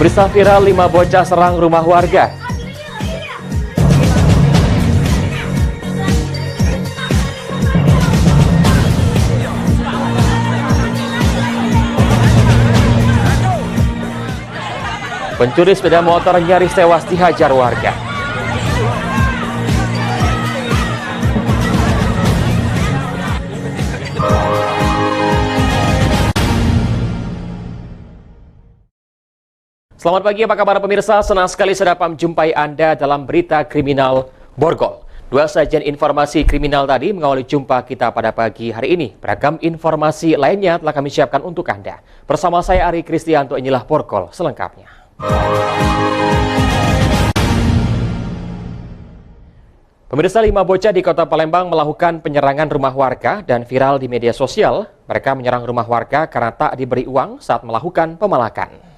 Berita viral 5 bocah serang rumah warga. Pencuri sepeda motor nyaris tewas dihajar warga. Selamat pagi, apa kabar pemirsa? Senang sekali saya dapat menjumpai Anda dalam berita kriminal Borgol. Dua sajian informasi kriminal tadi mengawali jumpa kita pada pagi hari ini. Beragam informasi lainnya telah kami siapkan untuk Anda. Bersama saya Ari Kristianto, inilah Borgol selengkapnya. Pemirsa, 5 bocah di Kota Palembang melakukan penyerangan rumah warga dan viral di media sosial. Mereka menyerang rumah warga karena tak diberi uang saat melakukan pemalakan.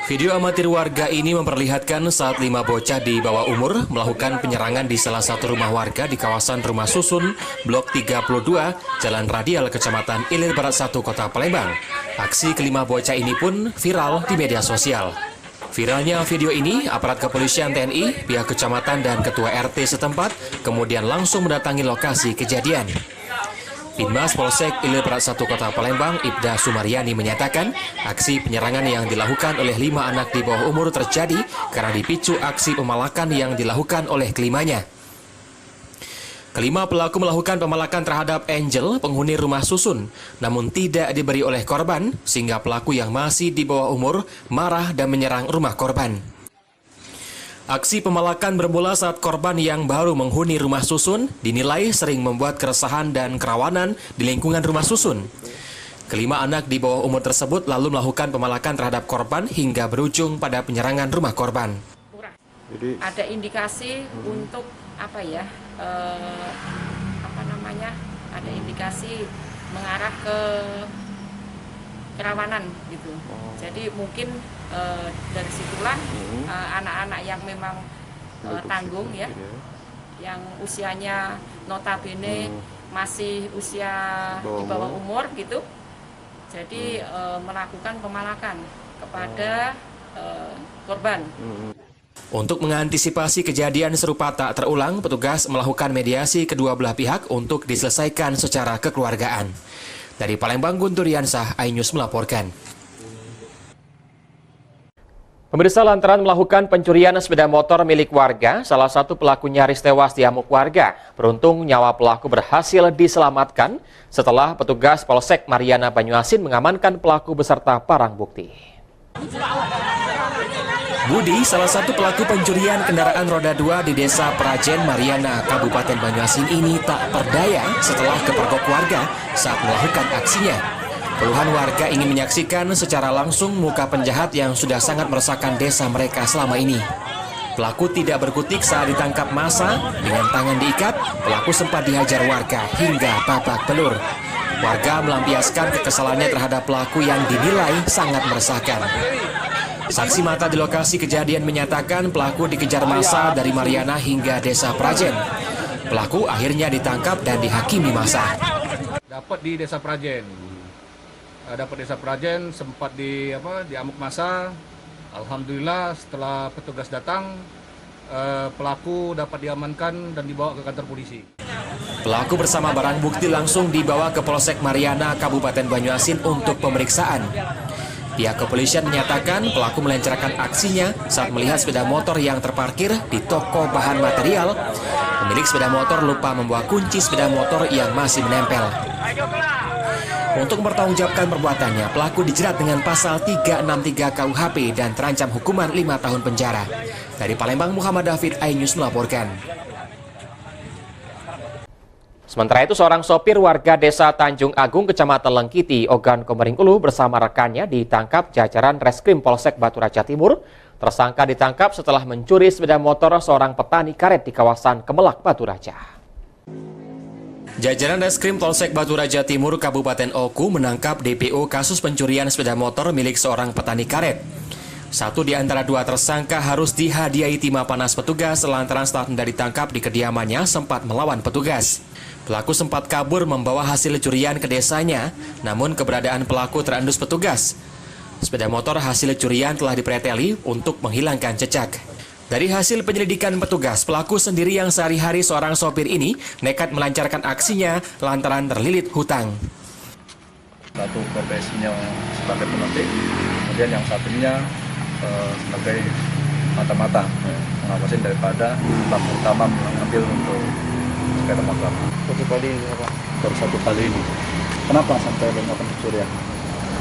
Video amatir warga ini memperlihatkan saat 5 bocah di bawah umur melakukan penyerangan di salah satu rumah warga di kawasan Rumah Susun, Blok 32, Jalan Radial, Kecamatan Ilir Barat 1, Kota Palembang. Aksi kelima bocah ini pun viral di media sosial. Viralnya video ini, aparat kepolisian TNI, pihak kecamatan dan ketua RT setempat kemudian langsung mendatangi lokasi kejadian. Binmas Polsek Ilir Barat 1 Kota Palembang, Ibda Sumaryani menyatakan aksi penyerangan yang dilakukan oleh 5 anak di bawah umur terjadi karena dipicu aksi pemalakan yang dilakukan oleh kelimanya. Kelima pelaku melakukan pemalakan terhadap Angel, penghuni rumah susun, namun tidak diberi oleh korban, sehingga pelaku yang masih di bawah umur marah dan menyerang rumah korban. Aksi pemalakan bermula saat korban yang baru menghuni rumah susun dinilai sering membuat keresahan dan kerawanan di lingkungan rumah susun. Kelima anak di bawah umur tersebut lalu melakukan pemalakan terhadap korban hingga berujung pada penyerangan rumah korban. Jadi ada indikasi untuk ada indikasi mengarah ke kerawanan gitu. Jadi mungkin dari situlah anak-anak yang memang tanggung ya, yang usianya notabene masih usia di bawah umur gitu, jadi melakukan pemalakan kepada korban. Untuk mengantisipasi kejadian serupa tak terulang, petugas melakukan mediasi kedua belah pihak untuk diselesaikan secara kekeluargaan. Dari Palembang, Guntur Yansah, iNews melaporkan. Pemirsa, lantaran melakukan pencurian sepeda motor milik warga, salah satu pelaku nyaris tewas diamuk warga. Beruntung nyawa pelaku berhasil diselamatkan setelah petugas Polsek Mariana Banyuasin mengamankan pelaku beserta barang bukti. Budi, salah satu pelaku pencurian kendaraan roda 2 di Desa Prajen, Mariana, Kabupaten Banyuasin ini tak berdaya setelah kepergok warga saat melakukan aksinya. Puluhan warga ingin menyaksikan secara langsung muka penjahat yang sudah sangat meresahkan desa mereka selama ini. Pelaku tidak berkutik saat ditangkap massa, dengan tangan diikat, pelaku sempat dihajar warga hingga babak belur. Warga melampiaskan kekesalannya terhadap pelaku yang dinilai sangat meresahkan. Saksi mata di lokasi kejadian menyatakan pelaku dikejar massa dari Mariana hingga Desa Prajen. Pelaku akhirnya ditangkap dan dihakimi massa. Dapat di Desa Prajen, sempat diamuk massa. Alhamdulillah setelah petugas datang, pelaku dapat diamankan dan dibawa ke kantor polisi. Pelaku bersama barang bukti langsung dibawa ke Polsek Mariana, Kabupaten Banyuasin untuk pemeriksaan. Pihak kepolisian menyatakan pelaku melancarkan aksinya saat melihat sepeda motor yang terparkir di toko bahan material. Pemilik sepeda motor lupa membawa kunci sepeda motor yang masih menempel. Untuk mempertanggungjawabkan perbuatannya, pelaku dijerat dengan pasal 363 KUHP dan terancam hukuman 5 tahun penjara. Dari Palembang, Muhammad David, iNews melaporkan. Sementara itu, seorang sopir warga Desa Tanjung Agung, Kecamatan Lengkiti, Ogan Komering Ulu bersama rekannya ditangkap jajaran Reskrim Polsek Batu Raja Timur. Tersangka ditangkap setelah mencuri sepeda motor seorang petani karet di kawasan Kemelak, Batu Raja. Jajaran Reskrim Polsek Batu Raja Timur, Kabupaten Oku menangkap DPO kasus pencurian sepeda motor milik seorang petani karet. Satu di antara dua tersangka harus dihadiahi timah panas petugas lantaran saat hendak ditangkap di kediamannya sempat melawan petugas. Pelaku sempat kabur membawa hasil curian ke desanya, namun keberadaan pelaku terendus petugas. Sepeda motor hasil curian telah dipreteli untuk menghilangkan jejak. Dari hasil penyelidikan petugas, pelaku sendiri yang sehari-hari seorang sopir ini nekat melancarkan aksinya lantaran terlilit hutang. Satu profesinya sebagai pemetik, kemudian yang satunya sebagai mata-mata mengawasin daripada pelaku utama mengambil untuk sepeda motor. Satu kali ini Pak. Baru satu kali ini. Kenapa sampai melakukan pencurian?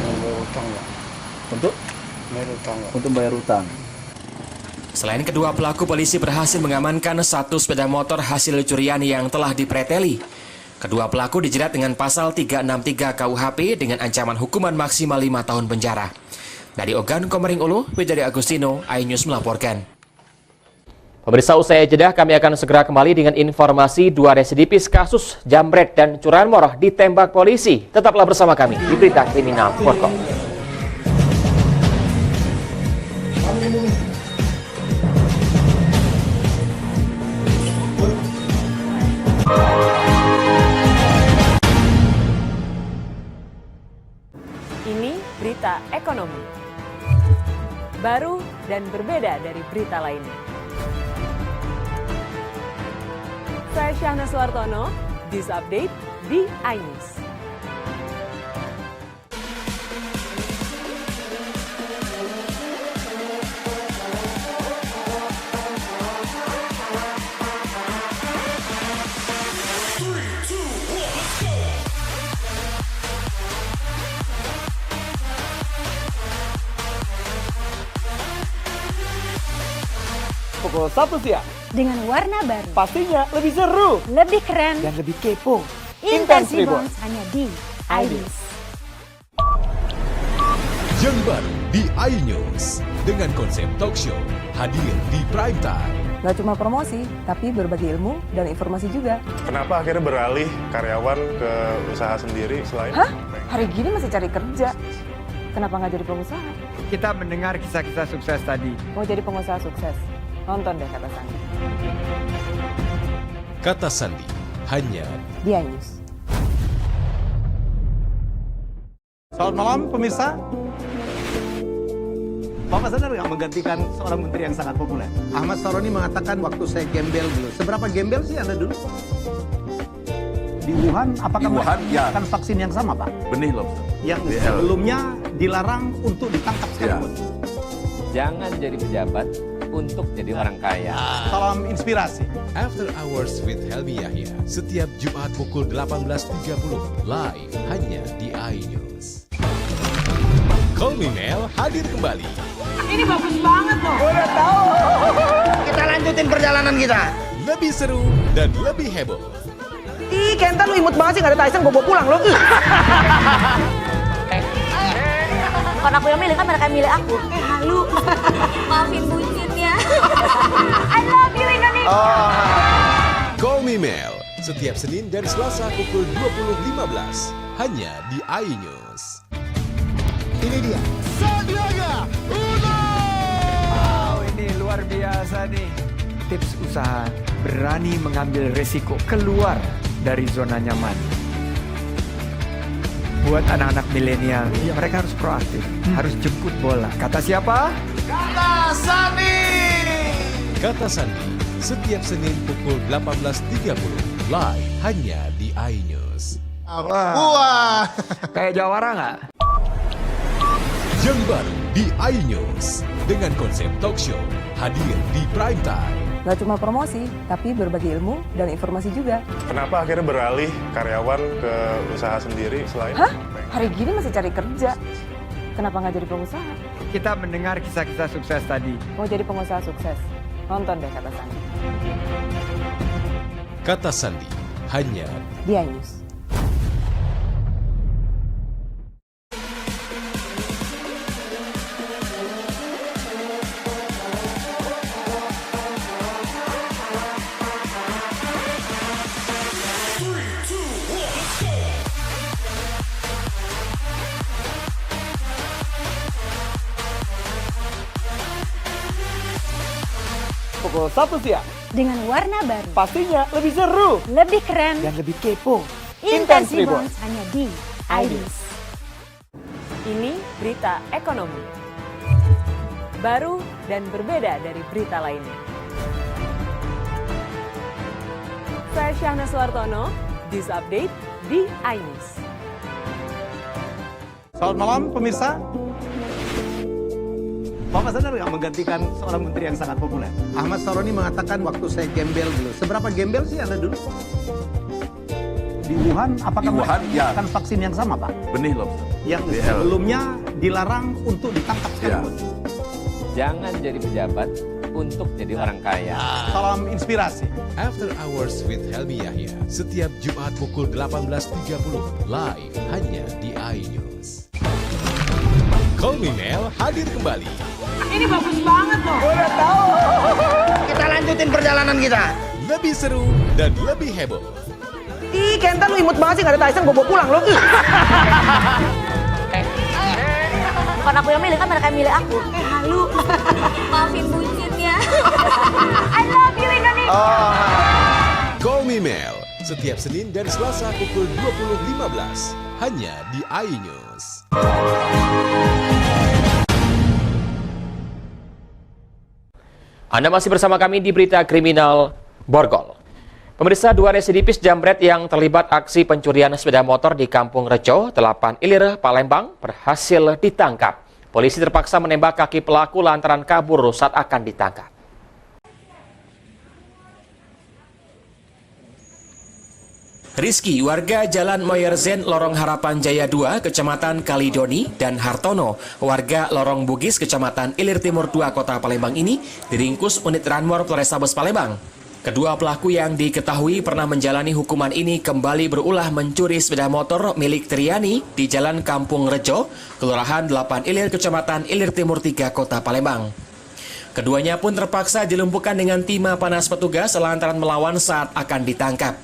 Bayar utang Pak. Untuk? Bayar utang Pak. Untuk bayar utang. Selain kedua pelaku, polisi berhasil mengamankan satu sepeda motor hasil curian yang telah dipreteli. Kedua pelaku dijerat dengan pasal 363 KUHP dengan ancaman hukuman maksimal 5 tahun penjara. Dari Ogan Komering Ulu, Widjari Agustino, iNews melaporkan. Pemirsa, usai jeda kami akan segera kembali dengan informasi 2 residivis kasus jambret dan curanmor ditembak polisi. Tetaplah bersama kami di Berita Kriminal.com. Ini berita ekonomi. Baru dan berbeda dari berita lainnya. Saya Syahna Suartono, News Update di iNews. Pukul 1 siang. Dengan warna baru, Pastinya lebih seru lebih keren, dan lebih kepo. Intense Rebounds hanya di iNews. Yang baru di iNews dengan konsep talk show hadir di prime time. Gak cuma promosi, tapi berbagi ilmu dan informasi juga. Kenapa akhirnya beralih karyawan ke usaha sendiri selain? Hah? Hari gini masih cari kerja. Kenapa nggak jadi pengusaha? Kita mendengar kisah-kisah sukses tadi. Mau jadi pengusaha sukses? Nonton deh Kata Sandi. Kata Sandi hanya Di iNews. Selamat malam pemirsa. Bapak sadar nggak menggantikan seorang menteri yang sangat populer? Ahmad Saroni mengatakan waktu saya gembel dulu. Seberapa gembel sih Anda dulu? Di Wuhan, apakah menggunakan vaksin yang sama Pak? Benih loh. Yang sebelumnya dilarang untuk ditangkap sekalipun. Jangan jadi pejabat untuk jadi orang kaya. Salam inspirasi. After Hours with Helmi Yahya setiap Jumat pukul 18.30 live hanya di iNews. Call Me Mel hadir kembali. Ini bagus banget loh. Udah tahu. Kita lanjutin perjalanan kita. Lebih seru dan lebih heboh. Ih, Kenta lu imut banget sih, gak ada Tyson, gue bawa pulang lo. Bukan aku yang milih, kan mereka yang milih aku. Halu. Maafin bucin ya. I love you Indonesia. Call Me Mel setiap Senin dan Selasa pukul 20.15 hanya di iNews. Ini dia. Sandiaga Uno. Wow, ini luar biasa nih. Tips usaha, berani mengambil resiko, keluar dari zona nyaman. Buat anak-anak milenial, mereka harus proaktif, harus jemput bola. Kata siapa? Kata Sandi. Kata Sandi setiap Senin pukul 18.30 live hanya di iNews. Wah. Kayak jawara nggak? Yang baru di iNews dengan konsep talk show hadir di prime time. Gak cuma promosi, tapi berbagi ilmu dan informasi juga. Kenapa akhirnya beralih karyawan ke usaha sendiri selain? Hah? Hari gini masih cari kerja. Kenapa nggak jadi pengusaha? Kita mendengar kisah-kisah sukses tadi. Mau jadi pengusaha sukses? Nonton deh Kata Sandi. Kata Sandi hanya Di iNews. pukul 1 siang. Dengan warna baru, Pastinya lebih seru lebih keren, dan lebih kepo. Intense Reborn. Reborn hanya di iNews. Ini berita ekonomi. Baru dan berbeda dari berita lainnya. Saya Syahna Suartono, News Update di iNews. Selamat malam pemirsa. Bapak sadar nggak menggantikan seorang menteri yang sangat populer? Ahmad Saroni mengatakan waktu saya gembel dulu. Seberapa gembel sih Anda dulu? Di Wuhan, apakah mereka menggunakan vaksin yang sama, Pak? Benih lobster. Yang sebelumnya dilarang untuk ditangkap sekalipun. Jangan jadi pejabat untuk jadi orang kaya. Salam inspirasi. After Hours with Helmi Yahya, setiap Jumat pukul 18.30, live hanya di iNews. Call Me Mel hadir kembali. Ini bagus banget loh. Udah tahu. Kita lanjutin perjalanan kita. Lebih seru dan lebih heboh. Ih, Kenta lu imut banget sih, gak ada Tyson, gue bawa pulang lo. Bukan aku yang milih, kan mereka yang milih aku. Halu. Maafin bucin ya. I love you Indonesia. Call Me Mel, setiap Senin dan Selasa pukul 20.15, hanya di iNews. Anda masih bersama kami di Berita Kriminal Borgol. Pemirsa, 2 residivis jambret yang terlibat aksi pencurian sepeda motor di Kampung Rejo, 8 Ilir, Palembang, berhasil ditangkap. Polisi terpaksa menembak kaki pelaku lantaran kabur saat akan ditangkap. Rizky, warga Jalan Moyerzen, Lorong Harapan Jaya 2, Kecamatan Kalidoni, dan Hartono, warga Lorong Bugis, Kecamatan Ilir Timur 2, Kota Palembang ini diringkus unit Ranmor Polrestabes Palembang. Kedua pelaku yang diketahui pernah menjalani hukuman ini kembali berulah mencuri sepeda motor milik Triani di Jalan Kampung Rejo, Kelurahan 8 Ilir, Kecamatan Ilir Timur 3, Kota Palembang. Keduanya pun terpaksa dilumpuhkan dengan timah panas petugas lantaran melawan saat akan ditangkap.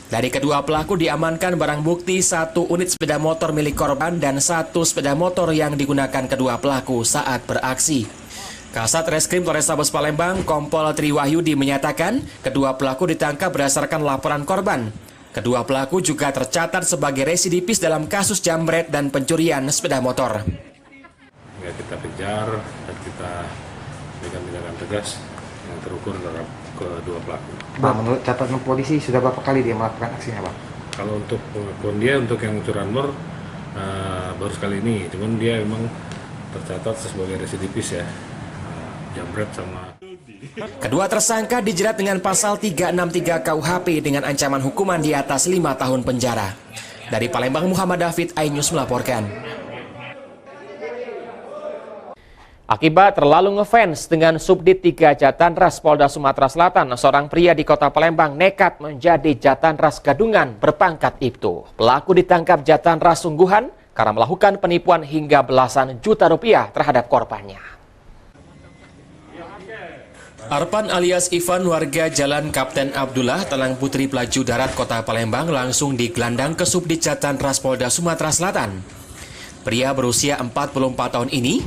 Dari kedua pelaku diamankan barang bukti 1 unit sepeda motor milik korban dan 1 sepeda motor yang digunakan kedua pelaku saat beraksi. Kasat Reskrim Polrestabes Palembang, Kompol Triwahyudi menyatakan kedua pelaku ditangkap berdasarkan laporan korban. Kedua pelaku juga tercatat sebagai residivis dalam kasus jambret dan pencurian sepeda motor. Ya, kita kejar dan kita berikan tindakan tegas yang terukur terhadap kedua pelaku. Pak, menurut catatan polisi sudah berapa kali dia melakukan aksinya, Pak? Kalau untuk pengakuan dia untuk yang curanmor baru sekali ini, cuman dia memang tercatat sebagai residivis ya. Jambret sama. Kedua tersangka dijerat dengan pasal 363 KUHP dengan ancaman hukuman di atas 5 tahun penjara. Dari Palembang, Muhammad David, iNews melaporkan. Akibat terlalu ngefans dengan Subdit 3 Jatanras Polda Sumatera Selatan, seorang pria di Kota Palembang nekat menjadi Jatanras Gadungan berpangkat Ibtu. Pelaku ditangkap Jatanras sungguhan karena melakukan penipuan hingga belasan juta rupiah terhadap korbannya. Arpan alias Ivan, warga Jalan Kapten Abdullah, Talang Putri, Pelaju Darat, Kota Palembang, langsung digelandang ke Subdit Jatanras Polda Sumatera Selatan. Pria berusia 44 tahun ini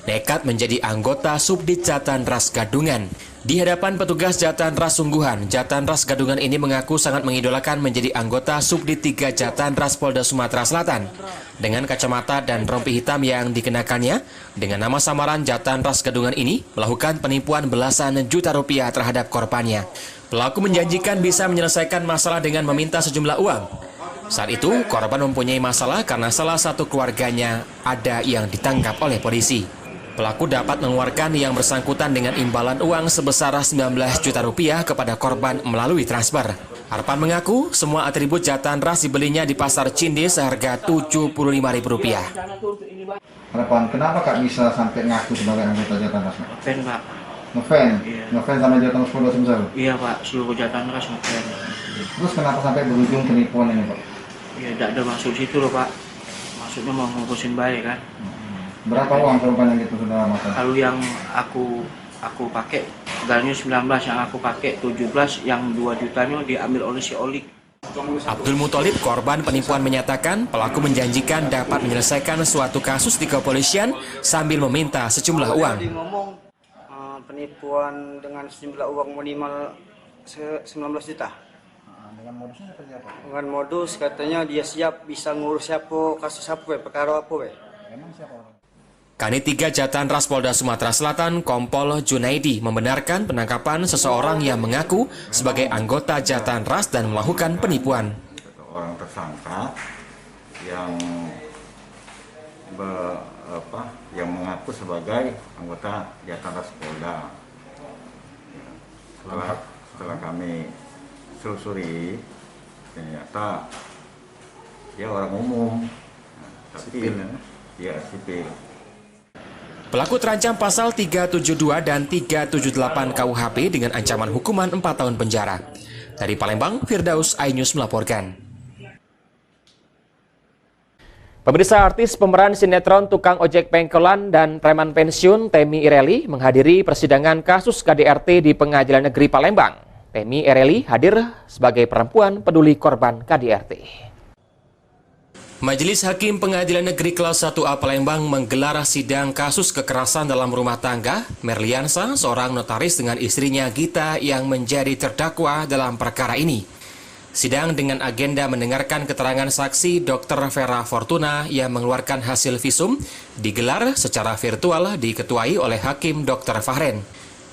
nekat menjadi anggota Subdit Jatanras Gadungan. Di hadapan petugas Jatanras sungguhan, Jatanras Gadungan ini mengaku sangat mengidolakan menjadi anggota Subdit 3 Jatanras Polda Sumatera Selatan. Dengan kacamata dan rompi hitam yang dikenakannya, dengan nama samaran Jatanras Gadungan ini melakukan penipuan belasan juta rupiah terhadap korbannya. Pelaku menjanjikan bisa menyelesaikan masalah dengan meminta sejumlah uang. Saat itu, korban mempunyai masalah karena salah satu keluarganya ada yang ditangkap oleh polisi. Pelaku dapat mengeluarkan yang bersangkutan dengan imbalan uang sebesar 19 juta rupiah kepada korban melalui transfer. Arpan mengaku semua atribut Jatanras dibelinya di pasar Cinde seharga Rp75.000. Arpan, kenapa Kak bisa sampai ngaku sebagai anggota Jatanras? Ngefan, Pak. Ngefan? Iya. Ngefan sama Jatanras Polda Sumsel? Iya, Pak. Seluruh Jatanras ngefan. Terus kenapa sampai berujung penipuan ini, Pak? Ya, tidak ada maksud situ loh, Pak. Maksudnya mau ngurusin baik kan. Berapa uang korban yang itu sudah makan? Kalau yang aku pakai, galnya 19, yang aku pakai 17, yang 2 jutanya diambil oleh si Olik. Abdul Muthalib, korban penipuan, menyatakan pelaku menjanjikan dapat menyelesaikan suatu kasus di kepolisian sambil meminta sejumlah uang. Dia ngomong penipuan dengan sejumlah uang minimal 19 juta. Dengan modusnya seperti apa? Dengan modus katanya dia siap bisa ngurus siapa, kasus apa, perkara apa. Emang siapa orang? Kanit 3 Jatan Ras Polda Sumatera Selatan, Kompol Junaidi, membenarkan penangkapan seseorang yang mengaku sebagai anggota Jatan Ras dan melakukan penipuan. Orang tersangka yang yang mengaku sebagai anggota Jatan Ras Polda. Setelah kami selusuri, ternyata dia orang umum, tapi dia sipil. Pelaku terancam pasal 372 dan 378 KUHP dengan ancaman hukuman 4 tahun penjara. Dari Palembang, Firdaus, iNews melaporkan. Pemirsa, artis pemeran sinetron Tukang Ojek Pengkolan dan preman pensiun Temi Ireli menghadiri persidangan kasus KDRT di Pengadilan Negeri Palembang. Temi Ireli hadir sebagai perempuan peduli korban KDRT. Majelis Hakim Pengadilan Negeri Kelas 1A Palembang menggelar sidang kasus kekerasan dalam rumah tangga Merliansa, seorang notaris dengan istrinya Gita yang menjadi terdakwa dalam perkara ini. Sidang dengan agenda mendengarkan keterangan saksi Dr. Vera Fortuna yang mengeluarkan hasil visum digelar secara virtual diketuai oleh Hakim Dr. Fahren.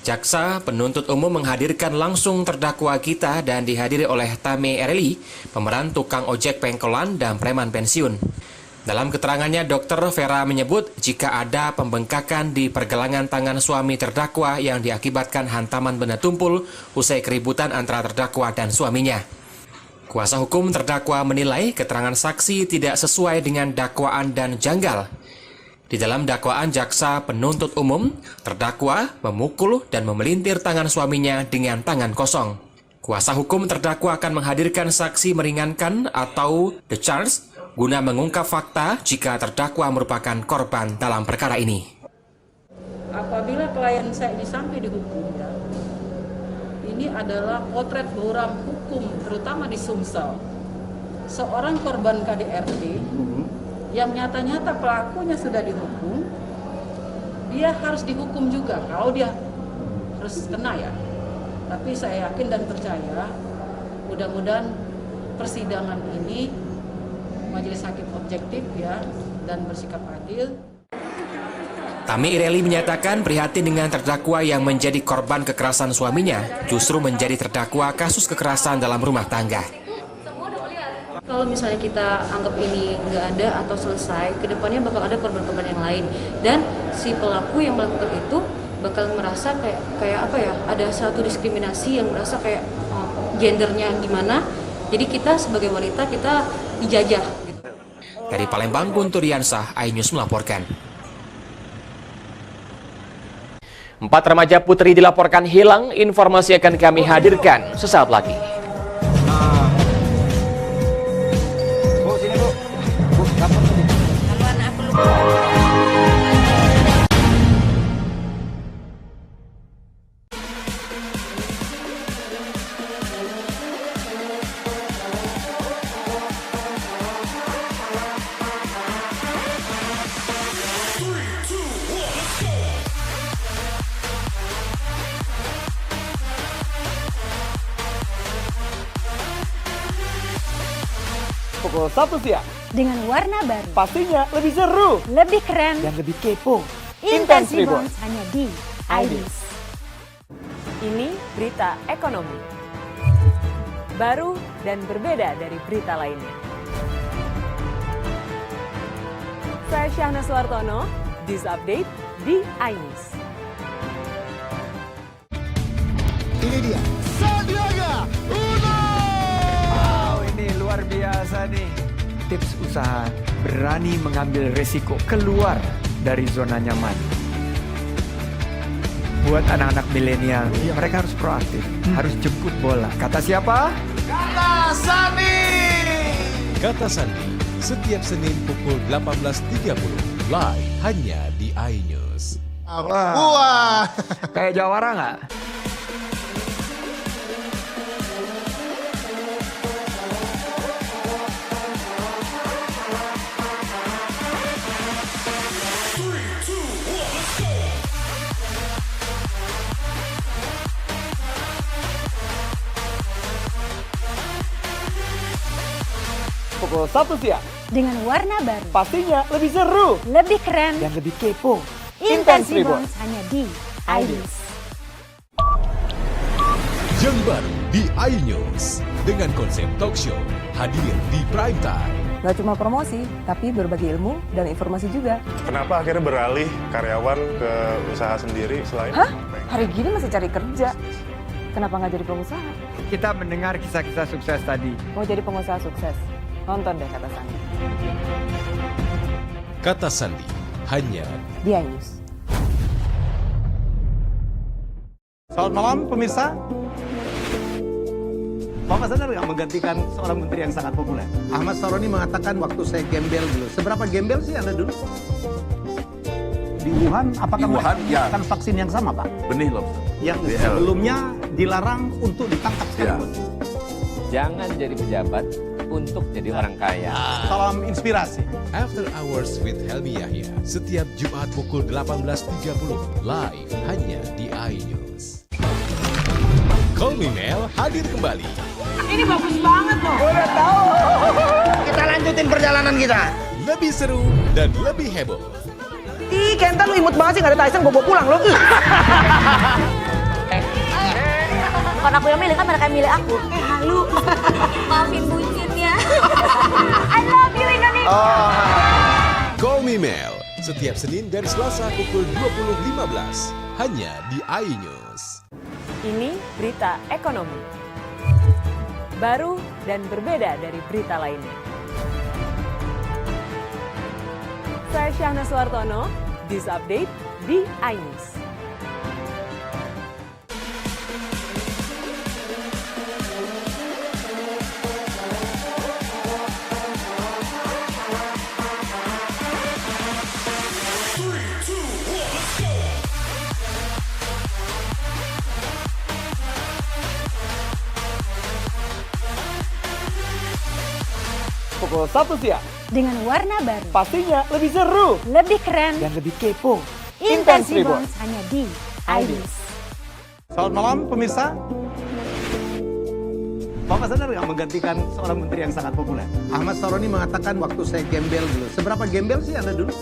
Jaksa penuntut umum menghadirkan langsung terdakwa Gita dan dihadiri oleh Temi Ireli, pemeran tukang ojek pengkolan dan preman pensiun. Dalam keterangannya, Dr. Vera menyebut jika ada pembengkakan di pergelangan tangan suami terdakwa yang diakibatkan hantaman benda tumpul usai keributan antara terdakwa dan suaminya. Kuasa hukum terdakwa menilai keterangan saksi tidak sesuai dengan dakwaan dan janggal. Di dalam dakwaan jaksa penuntut umum, terdakwa memukul dan memelintir tangan suaminya dengan tangan kosong. Kuasa hukum terdakwa akan menghadirkan saksi meringankan atau the charge guna mengungkap fakta jika terdakwa merupakan korban dalam perkara ini. Apabila klien saya ini sampai dihukum, ya, ini adalah potret buram hukum, terutama di Sumsel. Seorang korban KDRT yang nyata-nyata pelakunya sudah dihukum, dia harus dihukum juga kalau dia harus kena ya. Tapi saya yakin dan percaya, mudah-mudahan persidangan ini majelis hakim objektif ya dan bersikap adil. Temi Ireli menyatakan prihatin dengan terdakwa yang menjadi korban kekerasan suaminya justru menjadi terdakwa kasus kekerasan dalam rumah tangga. Kalau misalnya kita anggap ini nggak ada atau selesai, kedepannya bakal ada korban-korban yang lain. Dan si pelaku yang melakukan itu bakal merasa kayak apa ya, ada satu diskriminasi yang merasa kayak gendernya gimana. Jadi kita sebagai wanita, kita dijajah. Gitu. Dari Palembang, Guntur Yansah, iNews melaporkan. 4 remaja putri dilaporkan hilang, informasi akan kami hadirkan sesaat lagi. Pukul 1 siang. Dengan warna baru. Pastinya lebih seru. Lebih keren. Dan lebih kepo. Intense Reborn hanya di iNews. Ini berita ekonomi. Baru dan berbeda dari berita lainnya. Saya Syahna Suartono, This Update di iNews. Ini dia, Sandiaga Uno! Wow, ini luar biasa nih. Tips usaha, berani mengambil resiko, keluar dari zona nyaman. Buat anak-anak milenial, mereka harus proaktif, harus jemput bola. Kata siapa? Kata Sandi! Kata Sandi, setiap Senin pukul 18.30, live hanya di iNews. Wah. Kayak jawara nggak? pukul 1 siang. Dengan warna baru. Pastinya lebih seru. Lebih keren. Dan lebih kepo. Intense Reborn hanya di iNews. Yang baru di iNews dengan konsep talk show hadir di prime time. Gak cuma promosi, tapi berbagi ilmu dan informasi juga. Kenapa akhirnya beralih karyawan ke usaha sendiri selain? Hah? Hari gini masih cari kerja. Kenapa nggak jadi pengusaha? Kita mendengar kisah-kisah sukses tadi. Mau jadi pengusaha sukses? Nonton deh Kata Sandi. Kata Sandi hanya Di iNews. Selamat malam pemirsa. Bapak sadar nggak menggantikan seorang menteri yang sangat populer? Ahmad Saroni mengatakan waktu saya gembel dulu. Seberapa gembel sih Anda dulu? Di Wuhan, apakah ya. akan vaksin yang sama, Pak? Benih lobster. Yang sebelumnya dilarang untuk ditangkap sekalipun. Jangan jadi pejabat untuk jadi orang kaya. Salam inspirasi. After Hours with Helmi Yahya setiap Jumat pukul 18.30 live hanya di iNews. Call Me Mel hadir kembali. Ini bagus banget loh. Udah tahu. Kita lanjutin perjalanan kita. Lebih seru dan lebih heboh. Ih, Kenta lu imut banget sih, gak ada Tyson, gue pulang lo. Bukan aku yang milih, kan mereka yang milih aku. Halu. Maafin bucin ya. I love you Indonesia. Call Me Mel setiap Senin dan Selasa pukul 20.15 hanya di iNews. Ini berita ekonomi. Baru dan berbeda dari berita lainnya. Saya Syahna Suartono, This Update di iNews. Pukul 1 siang. Dengan warna baru. Pastinya lebih seru. Lebih keren. Dan lebih kepo. Intense Reborn hanya di iNews. Selamat malam pemirsa. Bapak sadar nggak menggantikan seorang menteri yang sangat populer? Ahmad Saroni mengatakan waktu saya gembel dulu. Seberapa gembel sih Anda dulu?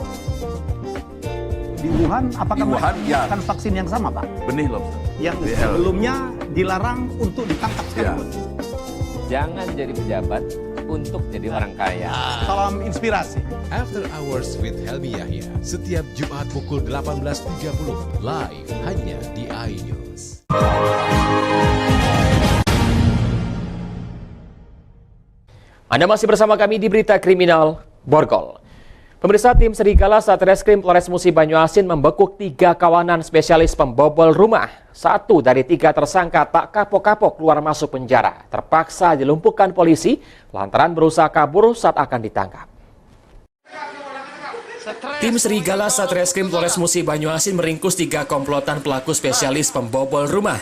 Di Wuhan, apakah akan vaksin yang sama, Pak? Benih lobster. Yang sebelumnya dilarang untuk ditangkap sekalipun. Jangan jadi pejabat untuk jadi orang kaya. Salam inspirasi. After Hours with Helmi Yahya setiap Jumat pukul 18.30 live hanya di iNews. Anda masih bersama kami di Berita Kriminal Borgol. Pemirsa, tim Serigala Satreskrim Polres Musi Banyuasin membekuk 3 kawanan spesialis pembobol rumah. 1 dari 3 tersangka tak kapok-kapok keluar masuk penjara. Terpaksa dilumpuhkan polisi lantaran berusaha kabur saat akan ditangkap. Tim Serigala Satreskrim Polres Musi Banyuasin meringkus 3 komplotan pelaku spesialis pembobol rumah.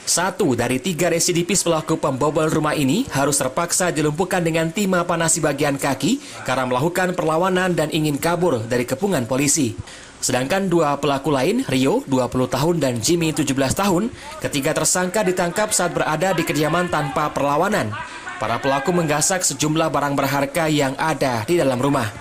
1 dari 3 residivis pelaku pembobol rumah ini harus terpaksa dilumpuhkan dengan timah panas di bagian kaki karena melakukan perlawanan dan ingin kabur dari kepungan polisi. Sedangkan 2 pelaku lain, Rio 20 tahun dan Jimmy 17 tahun, ketiga tersangka ditangkap saat berada di kediaman tanpa perlawanan. Para pelaku menggasak sejumlah barang berharga yang ada di dalam rumah,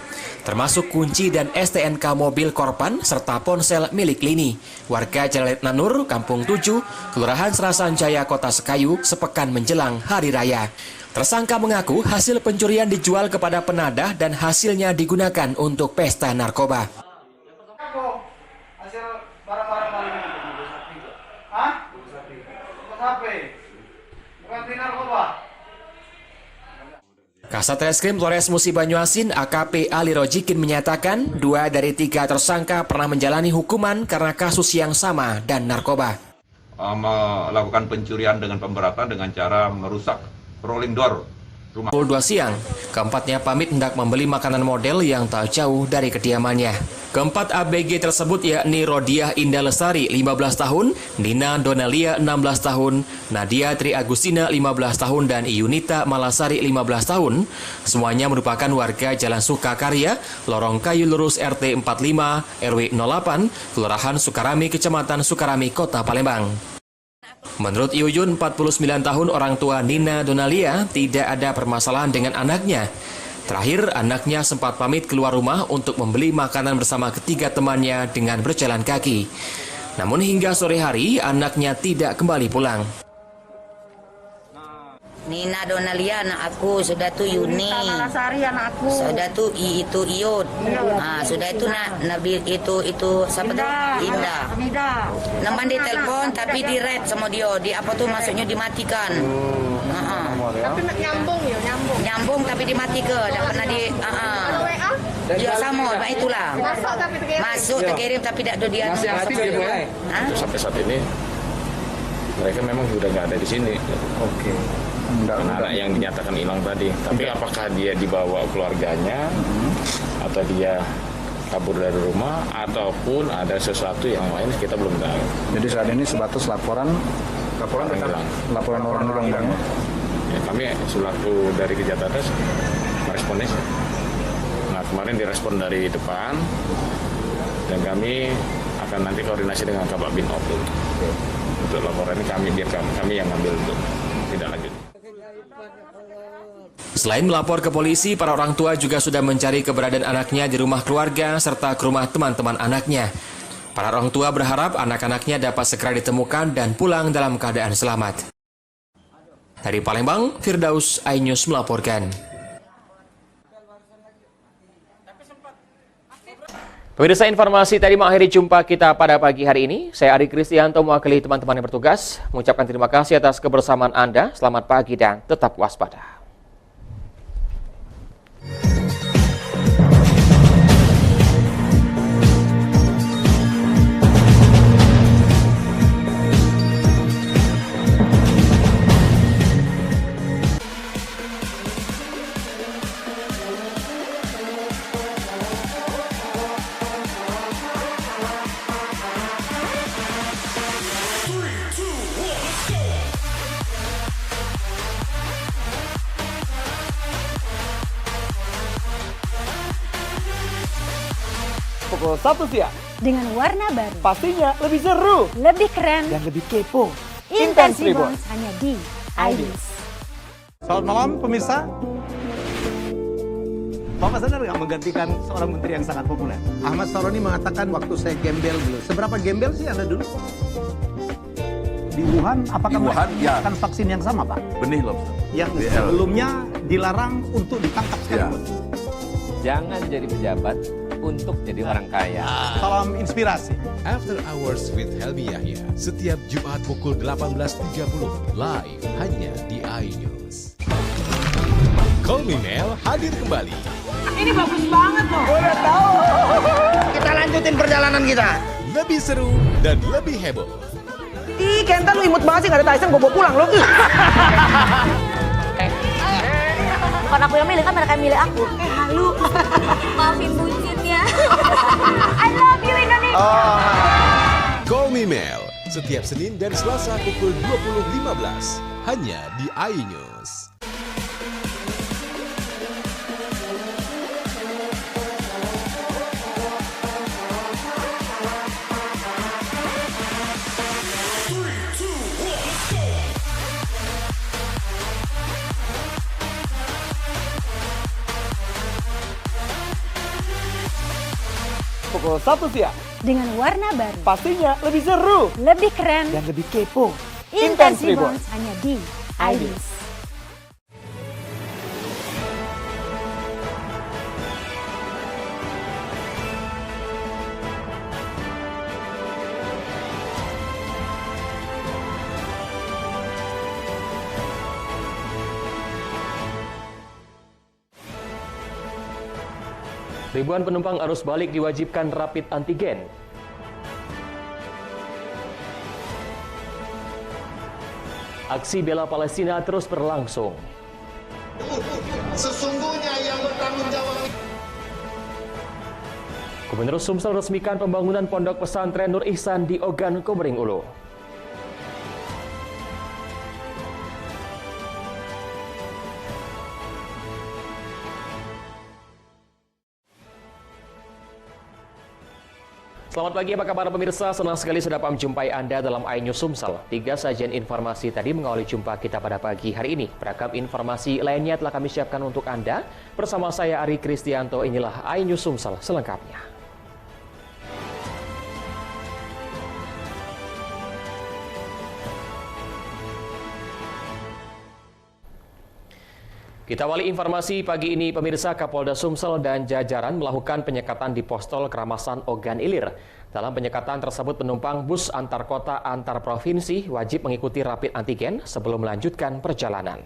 termasuk kunci dan STNK mobil korban serta ponsel milik Lini, warga Jalan Nanur, Kampung 7, Kelurahan Serasan Jaya, Kota Sekayu, sepekan menjelang Hari Raya. Tersangka mengaku hasil pencurian dijual kepada penadah dan hasilnya digunakan untuk pesta narkoba. Hasil barang-barang maling itu. Hah? HP. Bukan di narkoba. Kasat Reskrim Polres Musi Banyuasin AKP Ali Rojikin menyatakan 2 dari 3 tersangka pernah menjalani hukuman karena kasus yang sama dan narkoba. Melakukan pencurian dengan pemberatan dengan cara merusak rolling door rumah. Pukul 2 siang, keempatnya pamit hendak membeli makanan model yang tak jauh dari kediamannya. Keempat ABG tersebut yakni Rodiah Indah Lestari 15 tahun, Nina Donalia 16 tahun, Nadia Tri Agustina 15 tahun, dan Yunita Malasari 15 tahun. Semuanya merupakan warga Jalan Sukakarya, Lorong Kayu Lurus RT 45, RW 08, Kelurahan Sukarami, Kecamatan Sukarami, Kota Palembang. Menurut Yuyun, 49 tahun, orang tua Nina Donalia, tidak ada permasalahan dengan anaknya. Terakhir, anaknya sempat pamit keluar rumah untuk membeli makanan bersama ketiga temannya dengan berjalan kaki. Namun hingga sore hari, anaknya tidak kembali pulang. Nina Donalia anak aku, sudah tuh Yuni, Sari anak aku. sudah tuh itu Iyut, sudah itu Nabil itu siapa tuh Indah. Naman di telepon tapi di red sama dia, di apa tuh maksudnya dimatikan. Tapi nyambung ya, Nyambung tapi dimatikan, dan pernah di dia sama, itulah. Masuk terkirim tapi tidak ada dia. Masih aktif ya, Bu? Sampai saat ini mereka memang sudah nggak ada di sini. Oke. Anak yang dinyatakan hilang tadi. Tapi apakah dia dibawa keluarganya atau dia kabur dari rumah ataupun ada sesuatu yang lain kita belum tahu. Jadi saat ini sebatas laporan hilang. Laporan orang hilang. Ya, kami selaku dari Kejati Atas meresponnya. Nah, kemarin direspon dari depan dan kami akan nanti koordinasi dengan Kabak Binop untuk laporan ini kami yang ngambil untuk tidak lanjut. Selain melapor ke polisi, para orang tua juga sudah mencari keberadaan anaknya di rumah keluarga serta ke rumah teman-teman anaknya. Para orang tua berharap anak-anaknya dapat segera ditemukan dan pulang dalam keadaan selamat. Dari Palembang, Firdaus, iNews melaporkan. Pemirsa, informasi tadi mengakhiri jumpa kita pada pagi hari ini. Saya Ari Kristianto mewakili teman-teman yang bertugas mengucapkan terima kasih atas kebersamaan Anda. Selamat pagi dan tetap waspada. Pukul 1 siang. Dengan warna baru. Pastinya lebih seru. Lebih keren. Dan lebih kepo. Intense Reborn hanya di iNews. Selamat malam pemirsa. Bapak sadar nggak menggantikan seorang menteri yang sangat populer? Ahmad Saroni mengatakan waktu saya gembel dulu. Seberapa gembel sih Anda dulu? Di Wuhan, apakah mereka menggunakan vaksin yang sama, Pak? Benih lobster. Yang sebelumnya dilarang untuk ditangkap sekarang. Jangan jadi pejabat untuk jadi orang kaya. Salam inspirasi. After Hours with Helmi Yahya, setiap Jumat pukul 18.30, live hanya di iNews. Call Me Mel hadir kembali. Ini bagus banget loh. Udah tahu. Kita lanjutin perjalanan kita. Lebih seru dan lebih heboh. Ih, Kenta lu imut banget sih, gak ada Tyson, gue bawa pulang lo. Bukan aku yang milih, kan mereka yang milih aku. Halu. Maafin bucinnya. I love you Indonesia. Call Me Mel, setiap Senin dan Selasa pukul 20.15, hanya di iNews. Pukul 1 siang. Dengan warna baru. Pastinya lebih seru. Lebih keren. Dan lebih kepo. Intense Reborn hanya di iNews. Ribuan penumpang arus balik diwajibkan rapid antigen. Aksi bela Palestina terus berlangsung. Sesungguhnya yang bertanggung jawab. Gubernur Sumsel resmikan pembangunan pondok pesantren Nur Ihsan di Ogan, Komering Ulu. Selamat pagi, apa kabar pemirsa? Senang sekali sudah menjumpai Anda dalam iNews Sumsel. 3 sajian informasi tadi mengawali jumpa kita pada pagi hari ini. Beragam informasi lainnya telah kami siapkan untuk Anda. Bersama saya Ari Kristianto, inilah iNews Sumsel selengkapnya. Kita awali informasi pagi ini, pemirsa. Kapolda Sumsel dan jajaran melakukan penyekatan di Pos-tol Keramasan Ogan Ilir. Dalam penyekatan tersebut, penumpang bus antar kota antar provinsi wajib mengikuti rapid antigen sebelum melanjutkan perjalanan.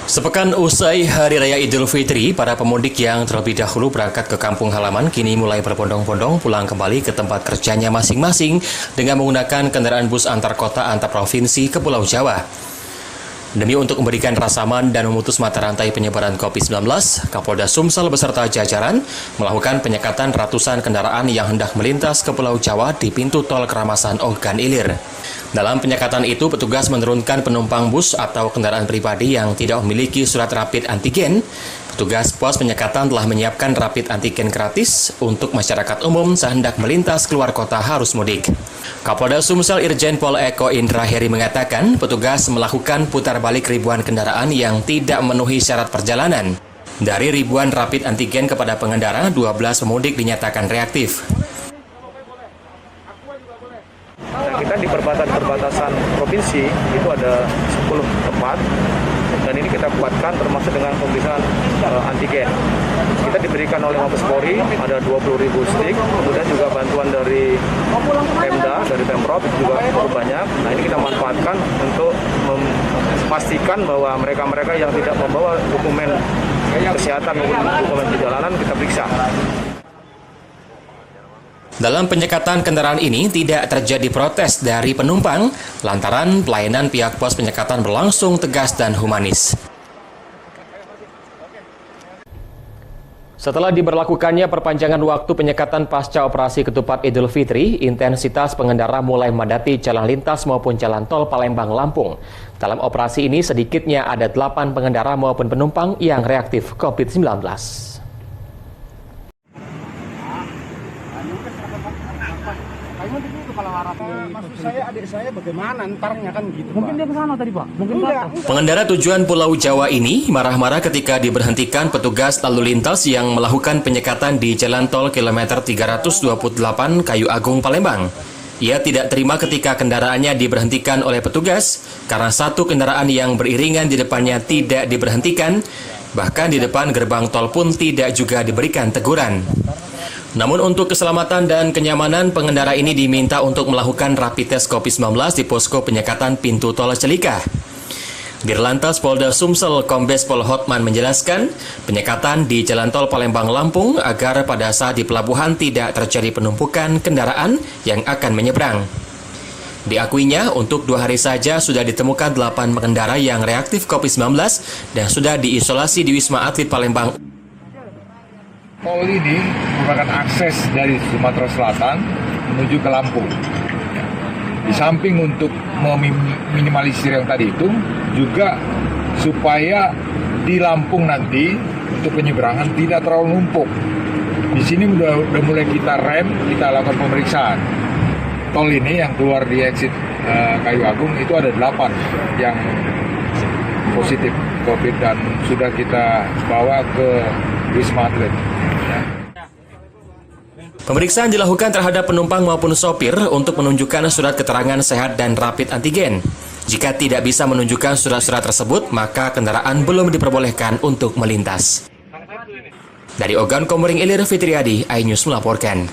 Sepekan usai Hari Raya Idul Fitri, para pemudik yang terlebih dahulu berangkat ke kampung halaman kini mulai berbondong-bondong pulang kembali ke tempat kerjanya masing-masing dengan menggunakan kendaraan bus antar kota antar provinsi ke Pulau Jawa. Demi untuk memberikan rasa aman dan memutus mata rantai penyebaran COVID-19, Kapolda Sumsel beserta jajaran melakukan penyekatan ratusan kendaraan yang hendak melintas ke Pulau Jawa di pintu tol Keramasan Ogan Ilir. Dalam penyekatan itu, petugas menurunkan penumpang bus atau kendaraan pribadi yang tidak memiliki surat rapid antigen. Petugas pos penyekatan telah menyiapkan rapid antigen gratis untuk masyarakat umum sehendak melintas keluar kota harus mudik. Kapolda Sumsel Irjen Pol Eko Indra Heri mengatakan, petugas melakukan putar balik ribuan kendaraan yang tidak memenuhi syarat perjalanan. Dari ribuan rapid antigen kepada pengendara, 12 pemudik dinyatakan reaktif. Dan kita di perbatasan provinsi itu ada 10 tempat dan ini kita kuatkan termasuk dengan pemeriksaan antigen. Kita diberikan oleh Mabes Polri ada 20.000 stick, kemudian juga bantuan dari Pemda, dari Pemprov juga cukup banyak. Nah ini kita manfaatkan untuk memastikan bahwa mereka-mereka yang tidak membawa dokumen kesehatan maupun dokumen perjalanan kita periksa. Dalam penyekatan kendaraan ini tidak terjadi protes dari penumpang lantaran pelayanan pihak pos penyekatan berlangsung tegas dan humanis. Setelah diberlakukannya perpanjangan waktu penyekatan pasca operasi ketupat Idul Fitri, intensitas pengendara mulai memadati jalan lintas maupun jalan tol Palembang-Lampung. Dalam operasi ini sedikitnya ada 8 pengendara maupun penumpang yang reaktif COVID-19. Maksud saya adik saya bagaimana ntarnya kan gitu. Mungkin dia ke sana tadi, Pak. Mungkin Pengendara tujuan Pulau Jawa ini marah-marah ketika diberhentikan petugas lalu lintas yang melakukan penyekatan di jalan tol kilometer 328 Kayu Agung Palembang. Ia tidak terima ketika kendaraannya diberhentikan oleh petugas karena satu kendaraan yang beriringan di depannya tidak diberhentikan, bahkan di depan gerbang tol pun tidak juga diberikan teguran. Namun untuk keselamatan dan kenyamanan, pengendara ini diminta untuk melakukan rapid test COVID-19 di posko penyekatan pintu tol Celika. Dirlantas Polda Sumsel Kombes Pol Hotman menjelaskan, penyekatan di jalan tol Palembang-Lampung agar pada saat di pelabuhan tidak terjadi penumpukan kendaraan yang akan menyeberang. Diakuinya, untuk 2 hari saja sudah ditemukan 8 pengendara yang reaktif COVID-19 dan sudah diisolasi di Wisma Atlet Palembang. Tol ini merupakan akses dari Sumatera Selatan menuju ke Lampung. Di samping untuk meminimalisir yang tadi itu, juga supaya di Lampung nanti untuk penyeberangan tidak terlalu numpuk. Di sini udah mulai kita rem, kita lakukan pemeriksaan. Tol ini yang keluar di exit Kayu Agung itu ada 8 yang positif COVID dan sudah kita bawa ke Wisma Atlet. Pemeriksaan dilakukan terhadap penumpang maupun sopir untuk menunjukkan surat keterangan sehat dan rapid antigen. Jika tidak bisa menunjukkan surat-surat tersebut, maka kendaraan belum diperbolehkan untuk melintas. Dari Ogan Komering Ilir, Fitriadi, iNews melaporkan.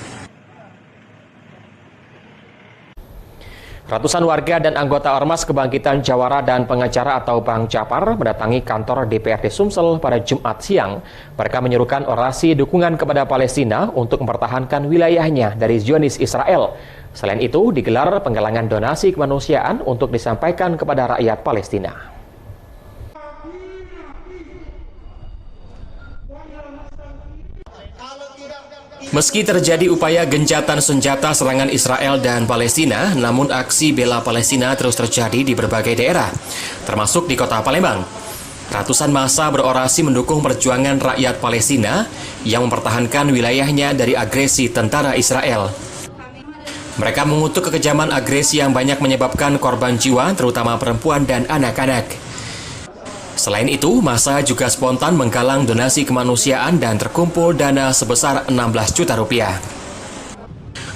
Ratusan warga dan anggota Ormas Kebangkitan Jawara dan pengacara atau Bang Japar mendatangi kantor DPRD Sumsel pada Jumat siang. Mereka menyerukan orasi dukungan kepada Palestina untuk mempertahankan wilayahnya dari Zionis Israel. Selain itu, digelar penggalangan donasi kemanusiaan untuk disampaikan kepada rakyat Palestina. Meski terjadi upaya gencatan senjata serangan Israel dan Palestina, namun aksi bela Palestina terus terjadi di berbagai daerah, termasuk di kota Palembang. Ratusan massa berorasi mendukung perjuangan rakyat Palestina yang mempertahankan wilayahnya dari agresi tentara Israel. Mereka mengutuk kekejaman agresi yang banyak menyebabkan korban jiwa, terutama perempuan dan anak-anak. Selain itu, massa juga spontan menggalang donasi kemanusiaan dan terkumpul dana sebesar 16 juta rupiah.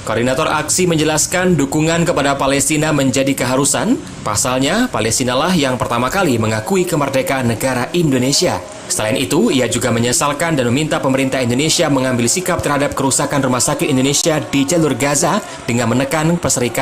Koordinator aksi menjelaskan dukungan kepada Palestina menjadi keharusan. Pasalnya, Palestinalah yang pertama kali mengakui kemerdekaan negara Indonesia. Selain itu, ia juga menyesalkan dan meminta pemerintah Indonesia mengambil sikap terhadap kerusakan rumah sakit Indonesia di jalur Gaza dengan menekan Perserikatan